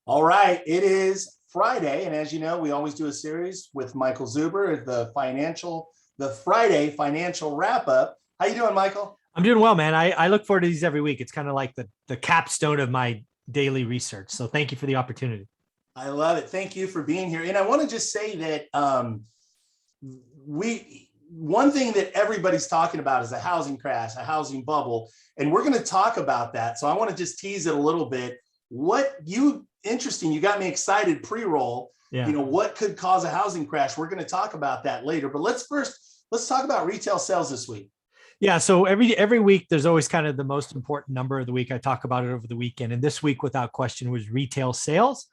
All right, it is Friday, and as you know, we always do a series with Michael Zuber, the Friday financial wrap up. How you doing, Michael? I'm doing well, man. I look forward to these every week. It's kind of like the capstone of my daily research. So thank you for the opportunity. I love it. Thank you for being here. And I want to just say that we one thing that everybody's talking about is a housing crash, a housing bubble, and we're going to talk about that. So I want to just tease it a little bit. Interesting. You got me excited pre-roll. Yeah. What could cause a housing crash? We're going to talk about that later. But let's talk about retail sales this week. Yeah. So every week, there's always kind of the most important number of the week. I talk about it over the weekend. And this week, without question, was retail sales.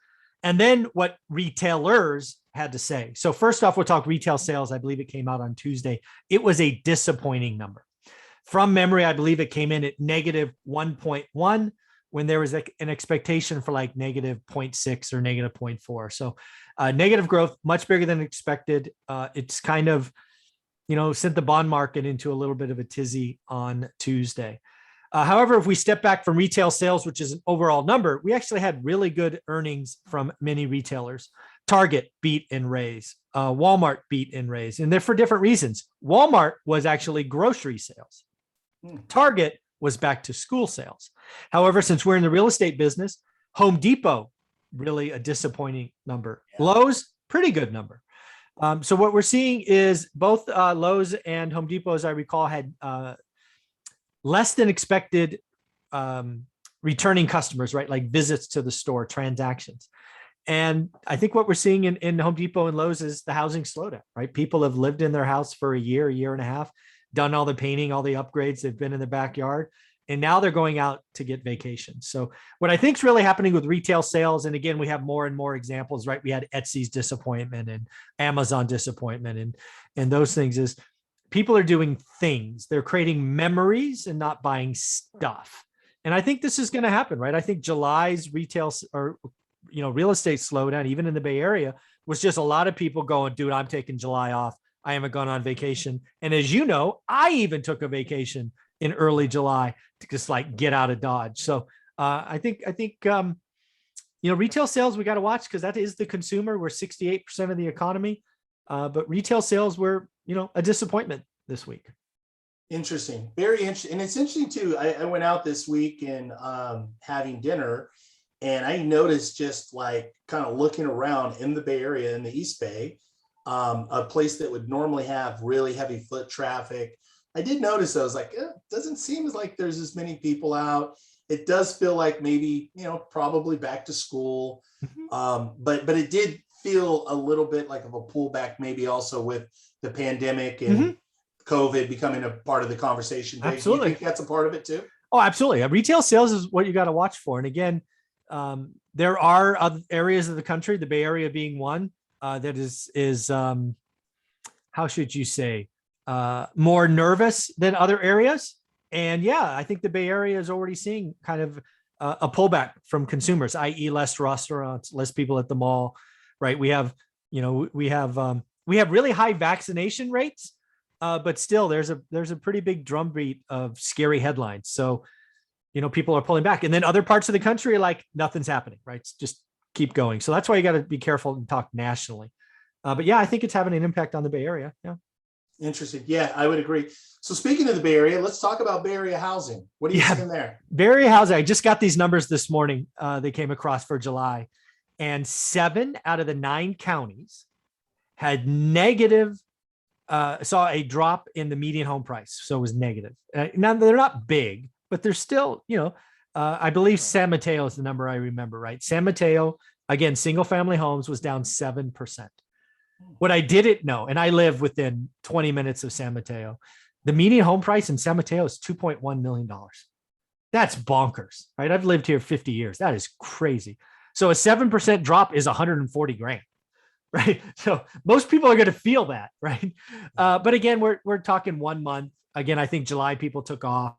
And then what retailers had to say. So first off, we'll talk retail sales. I believe it came out on Tuesday. It was a disappointing number. From memory, I believe it came in at negative 1.1 when there was an expectation for like negative 0.6 or negative 0.4. So negative growth, much bigger than expected. It's kind of, sent the bond market into a little bit of a tizzy on Tuesday. However, if we step back from retail sales, which is an overall number, we actually had really good earnings from many retailers. Target beat and raise, Walmart beat and raise, and they're for different reasons. Walmart was actually grocery sales. Target was back to school sales. However, since we're in the real estate business, Home Depot, really a disappointing number. Yeah. Lowe's, pretty good number. So what we're seeing is both Lowe's and Home Depot, as I recall, had less than expected returning customers, right? Like visits to the store, transactions. And I think what we're seeing in Home Depot and Lowe's is the housing slowdown, right? People have lived in their house for a year and a half, done all the painting, all the upgrades, they've been in the backyard, and now they're going out to get vacations. So what I think is really happening with retail sales, and again, we have more and more examples, right? We had Etsy's disappointment and Amazon disappointment and those things, is people are doing things. They're creating memories and not buying stuff. And I think this is going to happen, right? I think July's retail or real estate slowdown, even in the Bay Area, was just a lot of people going, dude, I'm taking July off. I haven't gone on vacation. And as you know, I even took a vacation in early July to just like get out of Dodge. So I think retail sales, we got to watch because that is the consumer. We're 68% of the economy. But retail sales were, a disappointment this week. Interesting. Very interesting. And it's interesting too. I went out this week and having dinner, and I noticed just like kind of looking around in the Bay Area, in the East Bay, a place that would normally have really heavy foot traffic. I did notice, I was like, it doesn't seem like there's as many people out. It does feel like maybe, probably back to school. But it did feel a little bit like of a pullback, maybe also with the pandemic and COVID becoming a part of the conversation. Absolutely. Do you think that's a part of it too? Oh, absolutely. Retail sales is what you got to watch for. And again, there are other areas of the country, the Bay Area being one, that is how should you say, more nervous than other areas. And yeah, I think the Bay Area is already seeing kind of a pullback from consumers, i.e. less restaurants, less people at the mall, right? We have really high vaccination rates, but still there's a pretty big drumbeat of scary headlines. So, people are pulling back, and then other parts of the country are like, nothing's happening, right? It's just keep going. So that's why you got to be careful and talk nationally. But yeah, I think it's having an impact on the Bay Area. Yeah. Interesting. Yeah, I would agree. So speaking of the Bay Area, let's talk about Bay Area housing. What are you seeing there? Bay Area housing. I just got these numbers this morning. They came across for July, and 7 out of the 9 counties had negative, saw a drop in the median home price. So it was negative. Now they're not big, but they're still, I believe San Mateo is the number I remember, right? San Mateo, again, single family homes was down 7%. What I didn't know, and I live within 20 minutes of San Mateo, the median home price in San Mateo is $2.1 million. That's bonkers, right? I've lived here 50 years. That is crazy. So a 7% drop is 140 grand, right? So most people are going to feel that, right? But again, we're talking 1 month. Again, I think July people took off.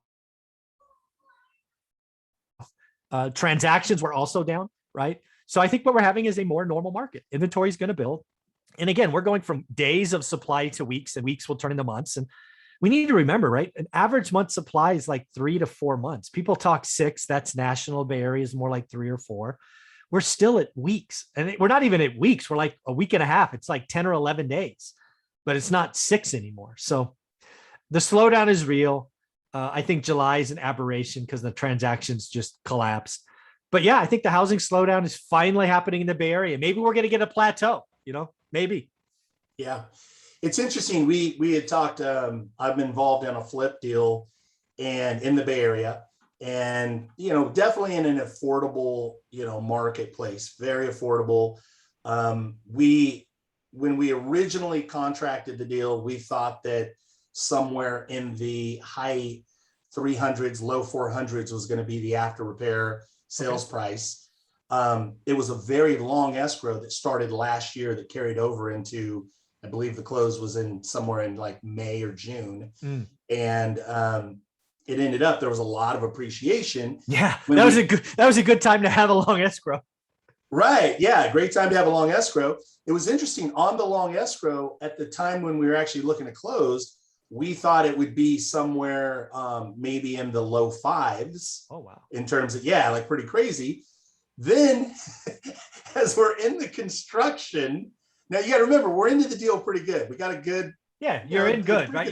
Transactions were also down, right? So I think what we're having is a more normal market. Inventory is going to build. And again, we're going from days of supply to weeks, and weeks will turn into months. And we need to remember, right? An average month supply is like 3 to 4 months. People talk 6. That's national. Bay Area is more like 3 or 4. we're still at weeks, and we're not even at weeks. We're like a week and a half. It's like 10 or 11 days, but it's not 6 anymore. So the slowdown is real. I think July is an aberration because the transactions just collapsed. But yeah, I think the housing slowdown is finally happening in the Bay Area. Maybe we're going to get a plateau, maybe. Yeah. It's interesting. We had talked, I'm involved in a flip deal and in the Bay Area, and, definitely in an affordable, marketplace, very affordable. When we originally contracted the deal, we thought that somewhere in the high 300s, low 400s was going to be the after repair sales price. It was a very long escrow that started last year that carried over into, I believe the close was in somewhere in like May or June. And it ended up, there was a lot of appreciation. Yeah, that was a good time to have a long escrow. Right. Yeah. Great time to have a long escrow. It was interesting on the long escrow at the time when we were actually looking to close, we thought it would be somewhere maybe in the low 5s. Oh, wow. In terms of, like pretty crazy. Then as we're in the construction, now you got to remember, we're into the deal pretty good. We got a good. Yeah, you're in good, right?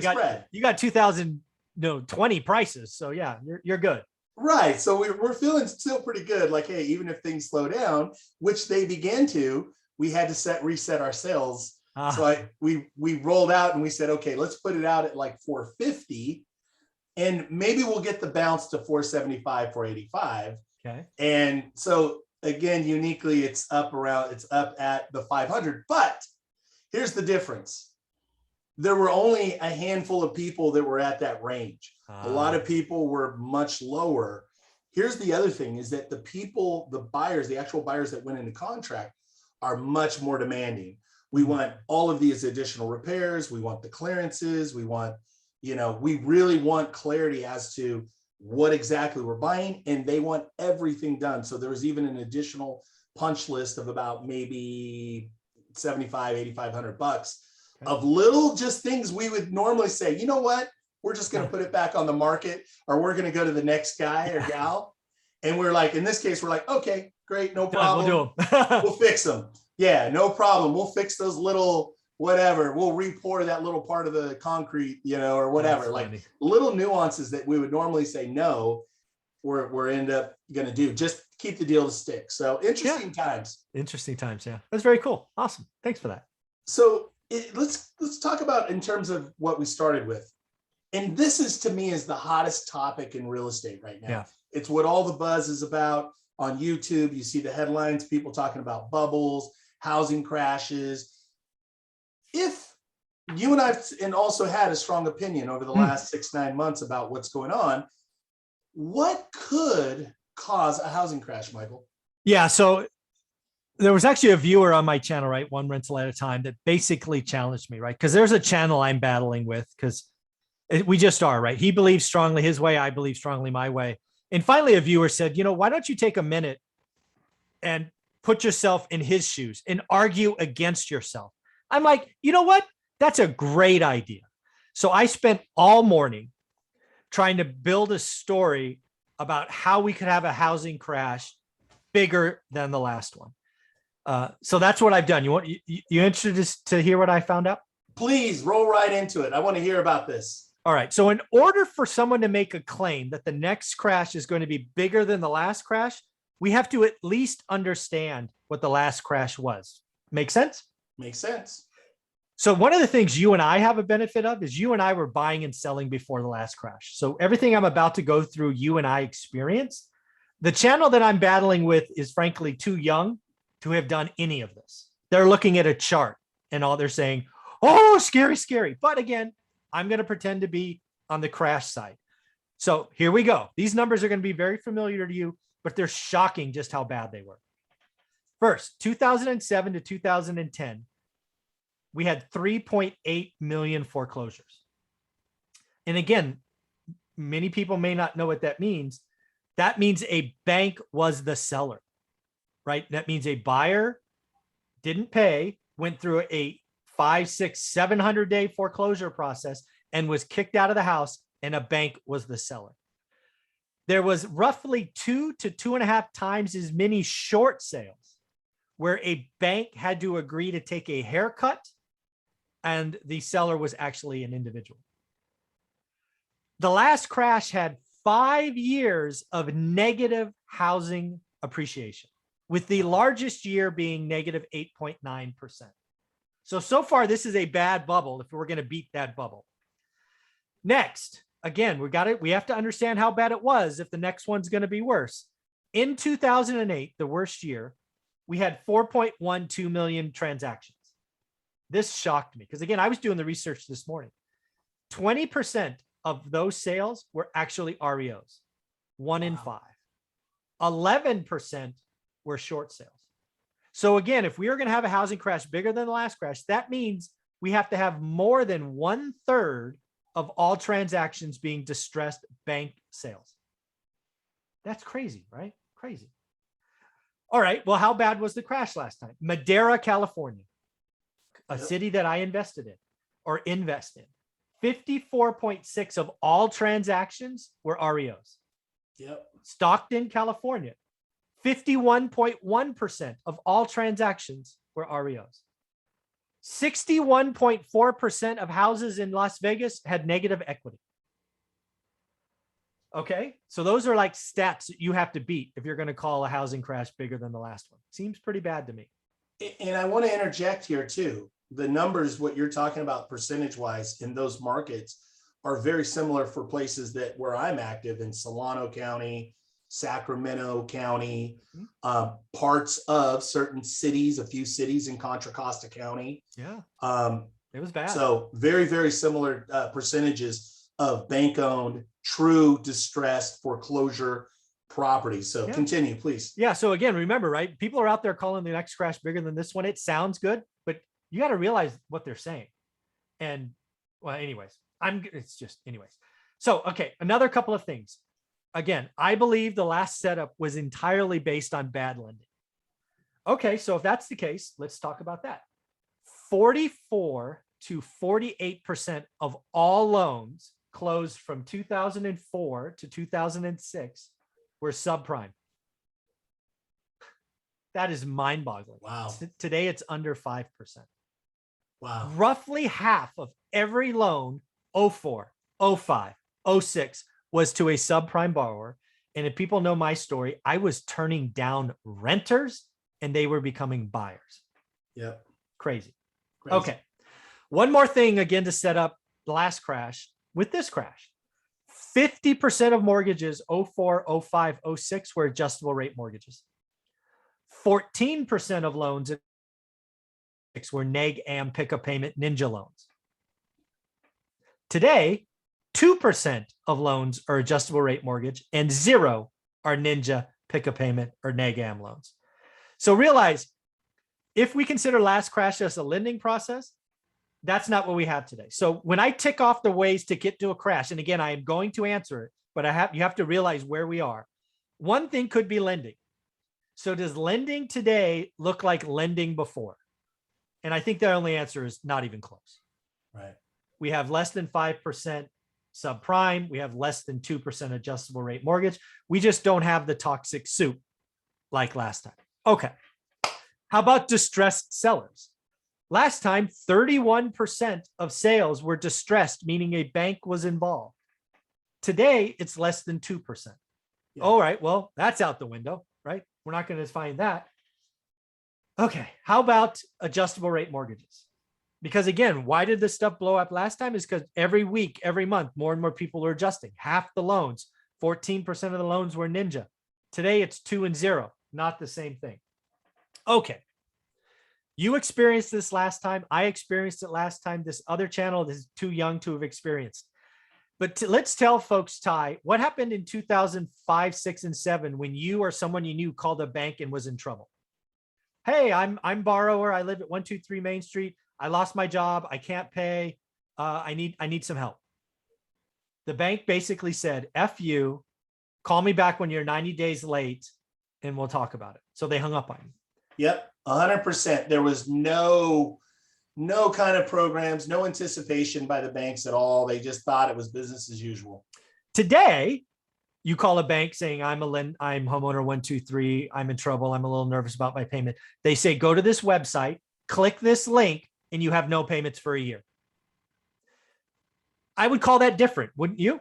You got 2020 prices. So yeah, you're good. Right. So we're feeling still pretty good. Like, hey, even if things slow down, which they began to, we had to reset our sales. So we rolled out and we said, okay, let's put it out at like 450 and maybe we'll get the bounce to 475, 485. Okay. And so again, uniquely, it's up at the 500, but here's the difference. There were only a handful of people that were at that range. A lot of people were much lower. Here's the other thing is that the buyers, the actual buyers that went into contract are much more demanding. We want all of these additional repairs. We want the clearances. We want, we really want clarity as to what exactly we're buying, and they want everything done. So there was even an additional punch list of about maybe $7,500, $8,500 of little just things we would normally say, you know what, we're just going to put it back on the market, or we're going to go to the next guy or gal. And we're like, in this case, we're like, okay, great, no problem. We'll do them. We'll fix them. Yeah, no problem. We'll fix those little whatever. We'll re-pour that little part of the concrete, or whatever. Like little nuances that we would normally say no, we're end up going to do. Just keep the deal to stick. So interesting times. Interesting times. Yeah, that's very cool. Awesome. Thanks for that. So let's talk about in terms of what we started with. And this is, to me, is the hottest topic in real estate right now. Yeah. It's what all the buzz is about on YouTube. You see the headlines, people talking about bubbles, housing crashes. If you and I also had a strong opinion over the last 6-9 months about what's going on, what could cause a housing crash, Michael? Yeah. So there was actually a viewer on my channel, right? One rental at a time, that basically challenged me, right? Because there's a channel I'm battling with, because we just are, right? He believes strongly his way. I believe strongly my way. And finally, a viewer said, why don't you take a minute and put yourself in his shoes and argue against yourself? I'm like, you know what? That's a great idea. So I spent all morning trying to build a story about how we could have a housing crash bigger than the last one. So that's what I've done. You interested to hear what I found out? Please roll right into it. I want to hear about this. All right. So in order for someone to make a claim that the next crash is going to be bigger than the last crash, we have to at least understand what the last crash was. Make sense? Makes sense. So one of the things you and I have a benefit of is you and I were buying and selling before the last crash. So everything I'm about to go through, you and I experienced. The channel that I'm battling with is frankly too young to have done any of this. They're looking at a chart and all they're saying, oh, scary, scary. But again, I'm going to pretend to be on the crash side. So here we go. These numbers are going to be very familiar to you, but they're shocking just how bad they were. First, 2007 to 2010, we had 3.8 million foreclosures. And again, many people may not know what that means. That means a bank was the seller, right? That means a buyer didn't pay, went through a 500, 600, 700 day foreclosure process and was kicked out of the house, and a bank was the seller. there was roughly 2 to 2.5 times as many short sales where a bank had to agree to take a haircut and the seller was actually an individual. The last crash had 5 years of negative housing appreciation, with the largest year being negative 8.9%. So far, this is a bad bubble if we're going to beat that bubble. Next, again, we have to understand how bad it was if the next one's going to be worse. In 2008, the worst year, we had 4.12 million transactions. This shocked me because, again, I was doing the research this morning. 20% of those sales were actually REOs, 1 in 5. 11% were short sales. So again, if we are going to have a housing crash bigger than the last crash, that means we have to have more than 1/3 of all transactions being distressed bank sales. That's crazy, right? Crazy. All right. Well, how bad was the crash last time? Madera, California, a city that I invested in or invest in. 54.6 of all transactions were REOs. Yep. Stockton, California, 51.1% of all transactions were REOs. 61.4% of houses in Las Vegas had negative equity. Okay, so those are like stats that you have to beat if you're going to call a housing crash bigger than the last one. Seems pretty bad to me. And I want to interject here too. The numbers, what you're talking about percentage wise in those markets are very similar for places that where I'm active in Solano County, Sacramento County, parts of certain cities, a few cities in Contra Costa County. Yeah, it was bad. So very, very similar percentages of bank-owned, true distressed foreclosure properties. So continue, please. Yeah. So again, remember, right? People are out there calling the next crash bigger than this one. It sounds good, but you got to realize what they're saying. And well, anyways, So, okay. Another couple of things. Again, I believe the last setup was entirely based on bad lending. Okay. So if that's the case, let's talk about that. 44 to 48% of all loans closed from 2004 to 2006 were subprime. That is mind-boggling. Wow. Today it's under 5%. Wow. Roughly half of every loan, 04, 05, 06, was to a subprime borrower. And if people know my story, I was turning down renters and they were becoming buyers. Yep. Crazy. Okay. One more thing again to set up the last crash with this crash. 50% of mortgages 04, 05, 06 were adjustable rate mortgages. 14% of loans were neg am pick-up payment ninja loans. Today, 2% of loans are adjustable rate mortgage and 0 are ninja pick-up payment or neg am loans. So realize if we consider last crash as a lending process, that's not what we have today. So when I tick off the ways to get to a crash, and again, I am going to answer it, but you have to realize where we are. One thing could be lending. So does lending today look like lending before? And I think the only answer is not even close. Right. We have less than 5% subprime. We have less than 2% adjustable rate mortgage. We just don't have the toxic soup like last time. Okay. How about distressed sellers? Last time, 31% of sales were distressed, meaning a bank was involved. Today, it's less than 2%. Yeah. All right, well, that's out the window, right? We're not going to find that. Okay, how about adjustable rate mortgages? Because again, why did this stuff blow up last time? Is because every week, every month, more and more people are adjusting. Half the loans, 14% of the loans were ninja. Today, it's 2 and 0, not the same thing. Okay. You experienced this last time. I experienced it last time. This other channel is too young to have experienced. But let's tell folks, Ty, what happened in 2005, 6, and 7 when you or someone you knew called a bank and was in trouble? Hey, I'm borrower. I live at 123 Main Street. I lost my job. I can't pay. I need some help. The bank basically said, F you, call me back when you're 90 days late and we'll talk about it. So they hung up on you. Yep. 100%. There was no kind of programs, no anticipation by the banks at all. They just thought it was business as usual. Today, You call a bank saying, I'm homeowner 123. I'm in trouble. I'm a little nervous about my payment. They say, go to this website, click this link, and you have no payments for a year. I would call that different, wouldn't you?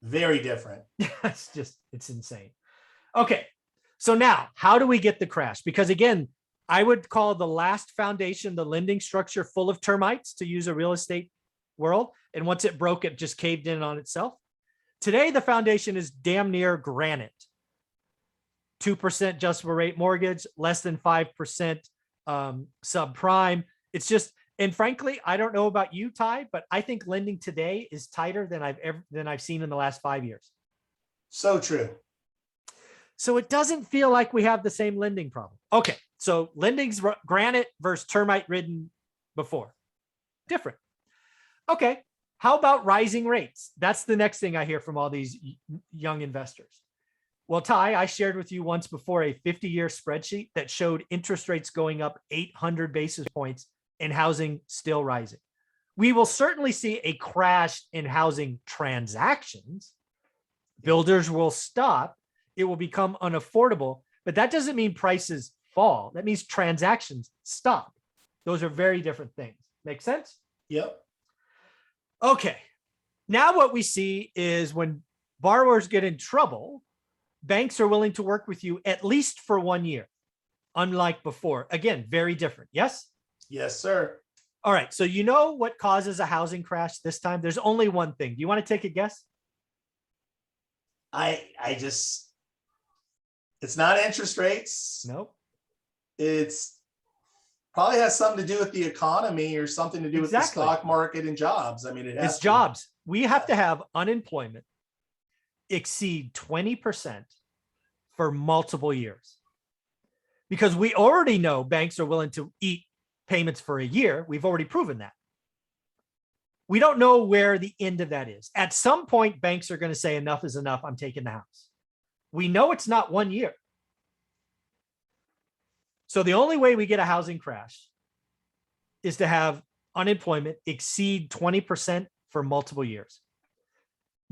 Very different. It's insane. Okay. So now, how do we get the crash? Because again, I would call the last foundation, the lending structure, full of termites, to use a real estate world. And once it broke, it just caved in on itself. Today, the foundation is damn near granite. 2% adjustable rate mortgage, less than 5% subprime. It's just, and frankly, I don't know about you, Ty, but I think lending today is tighter than I've seen in the last 5 years. So true. So it doesn't feel like we have the same lending problem. Okay, so lending's granite versus termite ridden before. Different. Okay, how about rising rates? That's the next thing I hear from all these young investors. Well, Ty, I shared with you once before a 50-year spreadsheet that showed interest rates going up 800 basis points and housing still rising. We will certainly see a crash in housing transactions. Builders will stop. It will become unaffordable, but that doesn't mean prices fall. That means transactions stop. Those are very different things. Make sense? Yep. Okay. Now what we see is when borrowers get in trouble, banks are willing to work with you at least for 1 year, unlike before. Again, very different. Yes? Yes, sir. All right. So you know what causes a housing crash this time? There's only one thing. Do you want to take a guess? It's not interest rates. Nope. It's probably has something to do with the economy or something to do with the stock market and jobs. I mean, it's jobs. We have to have unemployment exceed 20% for multiple years, because we already know banks are willing to eat payments for a year. We've already proven that. We don't know where the end of that is. At some point, banks are going to say enough is enough. I'm taking the house. We know it's not 1 year. So the only way we get a housing crash is to have unemployment exceed 20% for multiple years.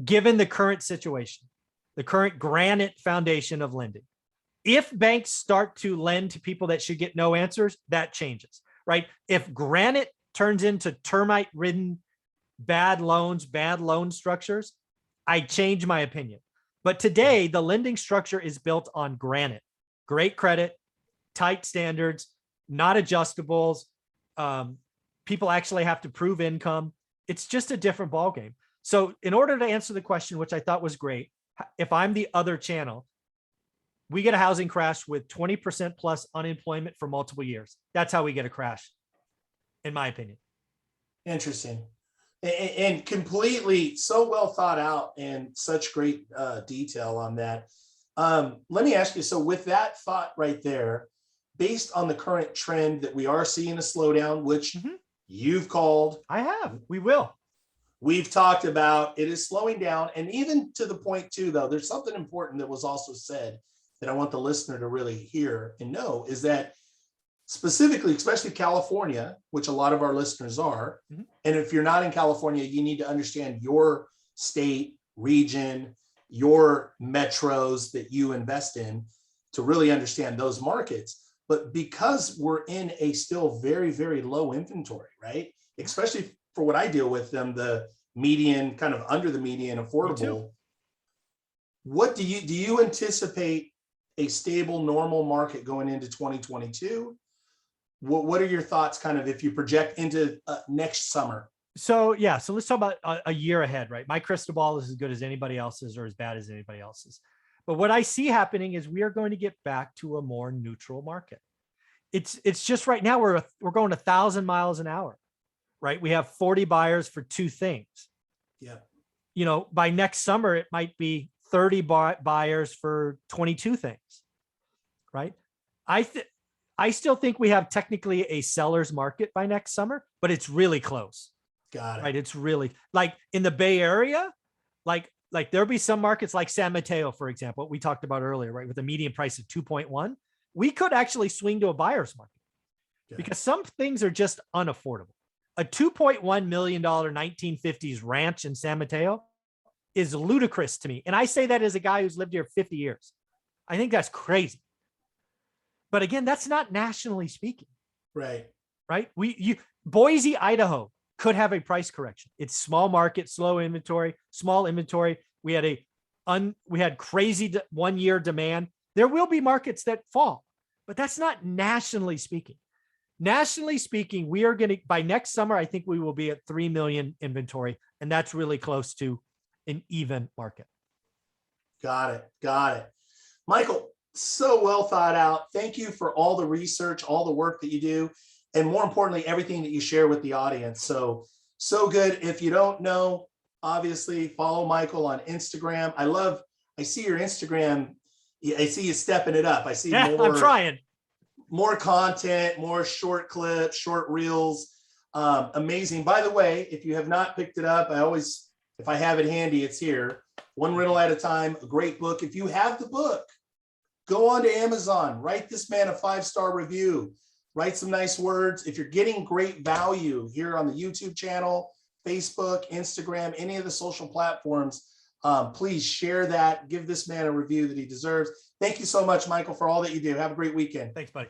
Given the current situation, the current granite foundation of lending, if banks start to lend to people that should get no answers, that changes, right? If granite turns into termite ridden bad loans, bad loan structures, I change my opinion. But today, the lending structure is built on granite, great credit, tight standards, not adjustables. People actually have to prove income. It's just a different ballgame. So in order to answer the question, which I thought was great, if I'm the other channel, we get a housing crash with 20% plus unemployment for multiple years. That's how we get a crash, in my opinion. Interesting. And completely so well thought out and such great detail on that. Let me ask you, so with that thought right there, based on the current trend that we are seeing a slowdown, which you've called. I have. We will. We've talked about it is slowing down. And even to the point too, though, there's something important that was also said that I want the listener to really hear and know, is that specifically, especially California, which a lot of our listeners are. And if you're not in California, you need to understand your state, region, your metros that you invest in to really understand those markets. But because we're in a still very, very low inventory, right? Especially for what I deal with them, the median, kind of under the median affordable. What do you anticipate a stable, normal market going into 2022? What are your thoughts kind of if you project into next summer? So let's talk about a year ahead, right? My crystal ball is as good as anybody else's or as bad as anybody else's. But what I see happening is we are going to get back to a more neutral market. It's just right now we're going 1,000 miles an hour, right? We have 40 buyers for two things. Yeah. You know, by next summer, it might be 30 buyers for 22 things, right? I still think we have technically a seller's market by next summer, but it's really close. Got it. Right. It's really like in the Bay Area, like there'll be some markets like San Mateo, for example, what we talked about earlier, right? With a median price of 2.1, we could actually swing to a buyer's market because some things are just unaffordable. A $2.1 million 1950s ranch in San Mateo is ludicrous to me. And I say that as a guy who's lived here 50 years. I think that's crazy. But again, that's not nationally speaking. Right. Right. Boise, Idaho could have a price correction. It's small market, slow inventory, small inventory. We had crazy 1 year demand. There will be markets that fall, but that's not nationally speaking. Nationally speaking, we are going to, by next summer, I think we will be at 3 million inventory, and that's really close to an even market. Got it. Got it. Michael, so well thought out. Thank you for all the research, all the work that you do, and more importantly, everything that you share with the audience. So good. If you don't know, obviously follow Michael on Instagram. I see your Instagram. I see you stepping it up. I see I'm trying. More content, more short clips, short reels. Amazing. By the way, if you have not picked it up, if I have it handy, it's here. One Rental at a Time, a great book. If you have the book, go on to Amazon, write this man a 5-star review, write some nice words. If you're getting great value here on the YouTube channel, Facebook, Instagram, any of the social platforms, please share that. Give this man a review that he deserves. Thank you so much, Michael, for all that you do. Have a great weekend. Thanks, buddy.